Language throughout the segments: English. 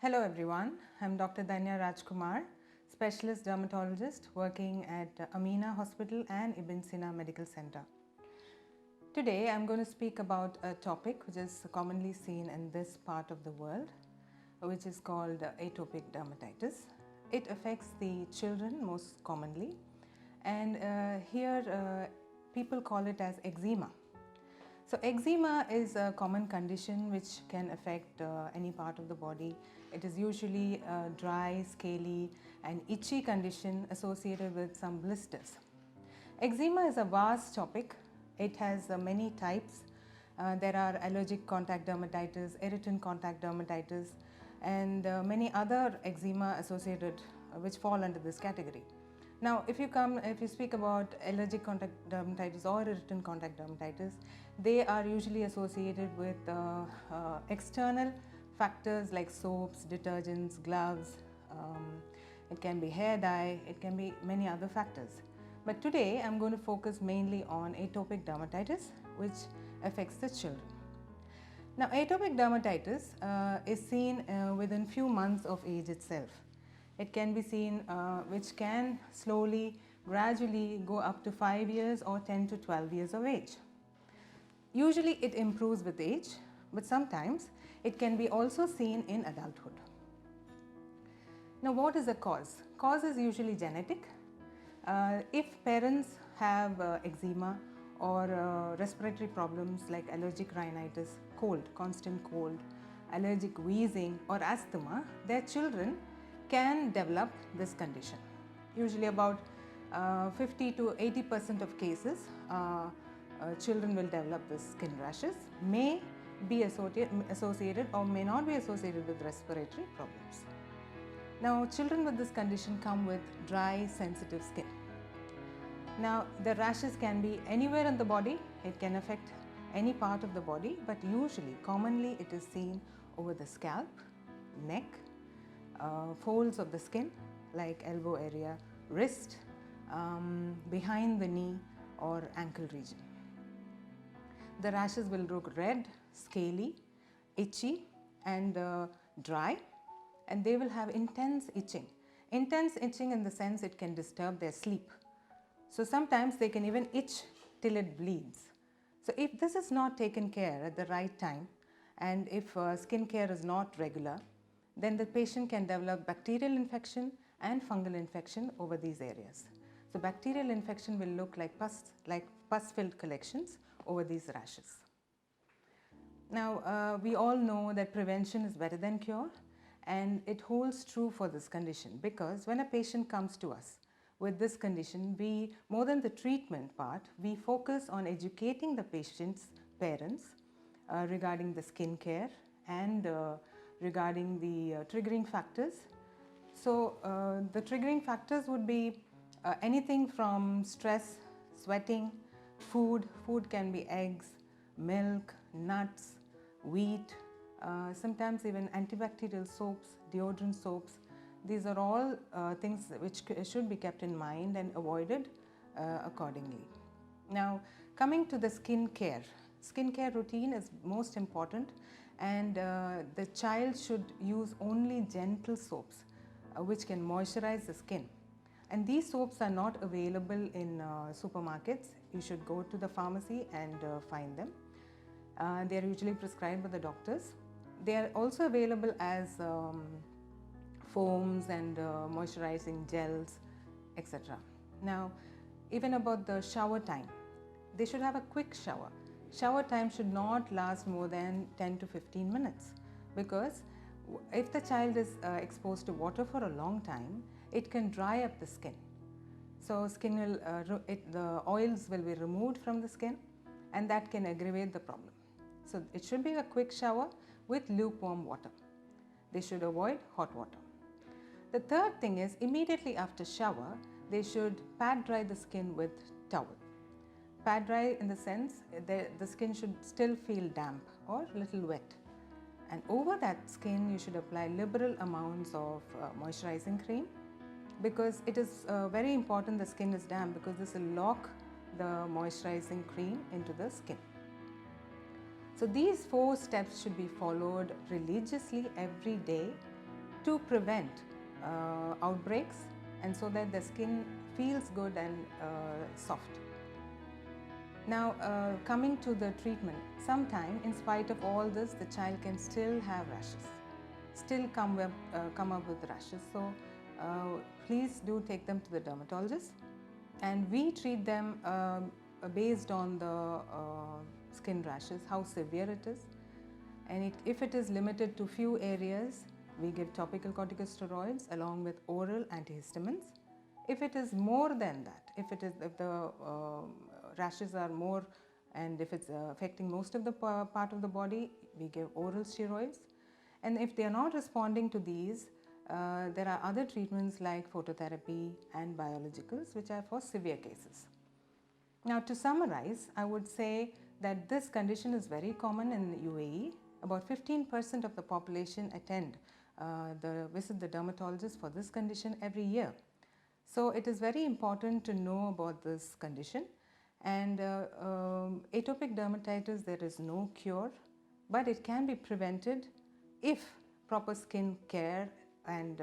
Hello everyone, I'm Dr. Danya Rajkumar, specialist dermatologist working at Amina Hospital and Ibn Sina Medical Center. Today I'm going to speak about a topic which is commonly seen in this part of the world, which is called atopic dermatitis. It affects the children most commonly, and here people call it as eczema. So eczema is a common condition which can affect any part of the body. It is usually a dry, scaly and itchy condition associated with some blisters. Eczema is a vast topic. It has many types. There are allergic contact dermatitis, irritant contact dermatitis and many other eczema associated which fall under this category. Now, if you speak about allergic contact dermatitis or irritant contact dermatitis, they are usually associated with external factors like soaps, detergents, gloves. It can be hair dye, it can be many other factors. But today, I'm going to focus mainly on atopic dermatitis, which affects the children. Now, atopic dermatitis is seen within few months of age itself. It can be seen which can slowly, gradually go up to 5 years or 10 to 12 years of age. Usually it improves with age, but sometimes it can be also seen in adulthood. Now, what is the cause? Cause is usually genetic. If parents have eczema or respiratory problems like allergic rhinitis, cold, constant cold, allergic wheezing or asthma, their children can develop this condition. Usually about 50 to 80% of cases, children will develop this skin rashes, may be associated or may not be associated with respiratory problems. Now, children with this condition come with dry, sensitive skin. Now, the rashes can be anywhere in the body. It can affect any part of the body, but usually, commonly it is seen over the scalp, neck, folds of the skin like elbow area, wrist, behind the knee or ankle region. The rashes will look red, scaly, itchy and dry, and they will have intense itching. Intense itching in the sense it can disturb their sleep. So sometimes they can even itch till it bleeds. So if this is not taken care at the right time, and if skin care is not regular, then the patient can develop bacterial infection and fungal infection over these areas. So bacterial infection will look like pus-filled collections over these rashes. Now, we all know that prevention is better than cure, and it holds true for this condition, because when a patient comes to us with this condition, more than the treatment part, we focus on educating the patient's parents regarding the skin care and regarding the triggering factors. So the triggering factors would be anything from stress, sweating, food can be eggs, milk, nuts, wheat, sometimes even antibacterial soaps, deodorant soaps. These are all things which should be kept in mind and avoided accordingly. Now, coming to the skin care routine is most important, and the child should use only gentle soaps which can moisturize the skin. And these soaps are not available in supermarkets. You should go to the pharmacy and find them. They are usually prescribed by the doctors. They are also available as foams and moisturizing gels, etc. Now, even about the shower time, they should have a quick shower. Shower time should not last more than 10 to 15 minutes, because if the child is exposed to water for a long time, it can dry up the skin. So the oils will be removed from the skin, and that can aggravate the problem. So it should be a quick shower with lukewarm water. They should avoid hot water. The third thing is, immediately after shower, they should pad dry the skin with towel. Pad dry in the sense the skin should still feel damp or a little wet. And over that skin, you should apply liberal amounts of moisturizing cream, because it is very important the skin is damp, because this will lock the moisturizing cream into the skin. So these 4 steps should be followed religiously every day to prevent outbreaks and so that the skin feels good and soft. Now, coming to the treatment, sometime in spite of all this, the child can still have rashes, still come up with rashes. So, please do take them to the dermatologist, and we treat them based on the skin rashes, how severe it is. And if it is limited to few areas, we give topical corticosteroids along with oral antihistamines. If it is more than that, if the rashes are more and if it's affecting most of the part of the body, we give oral steroids. And if they are not responding to these, there are other treatments like phototherapy and biologicals, which are for severe cases. Now, to summarize, I would say that this condition is very common in the UAE. About 15% of the population visit the dermatologist for this condition every year. So, it is very important to know about this condition. And atopic dermatitis, there is no cure, but it can be prevented if proper skin care and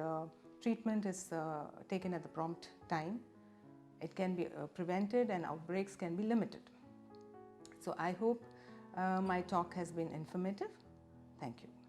treatment is taken at the prompt time. It can be prevented and outbreaks can be limited. So I hope my talk has been informative. Thank you.